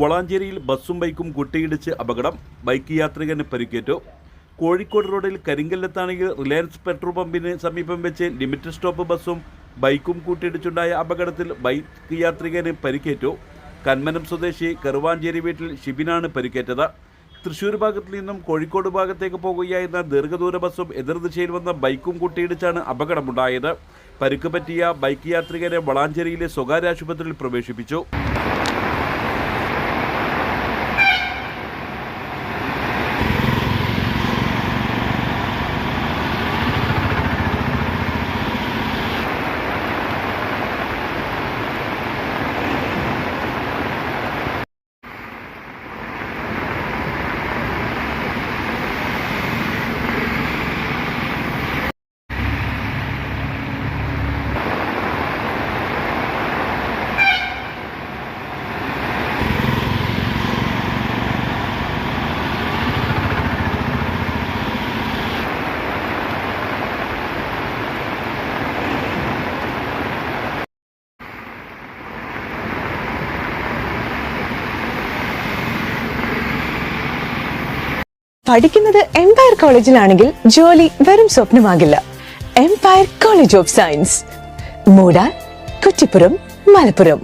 വളാഞ്ചേരിയിൽ ബസ്സും ബൈക്കും കൂട്ടിയിടിച്ച് അപകടം. ബൈക്ക് യാത്രികന് പരിക്കേറ്റു. കോഴിക്കോട് റോഡിൽ കരിങ്കല്ലത്താണിയിൽ റിലയൻസ് പെട്രോൾ പമ്പിന് സമീപം വെച്ച് ലിമിറ്റഡ് സ്റ്റോപ്പ് ബസ്സും ബൈക്കും കൂട്ടിയിടിച്ചുണ്ടായ അപകടത്തിൽ ബൈക്ക് യാത്രികന് പരിക്കേറ്റു. കന്മനം സ്വദേശി കറുവാഞ്ചേരി വീട്ടിൽ ഷിബിനാണ് പരിക്കേറ്റത്. തൃശൂർ ഭാഗത്തു നിന്നും കോഴിക്കോട് ഭാഗത്തേക്ക് പോകുകയായിരുന്ന ദീർഘദൂര ബസ്സും എതിർദിശയിൽ വന്ന ബൈക്കും കൂട്ടിയിടിച്ചാണ് അപകടമുണ്ടായത്. പരിക്ക് പറ്റിയ ബൈക്ക് യാത്രികനെ വളാഞ്ചേരിയിലെ സ്വകാര്യ ആശുപത്രിയിൽ പ്രവേശിപ്പിച്ചു. പഠിക്കുന്നത് എംപയർ കോളേജിലാണെങ്കിൽ ജോലി വെറും സ്വപ്നമാകില്ല. Empire College of Science, Moodal, Kuttippuram, Malappuram.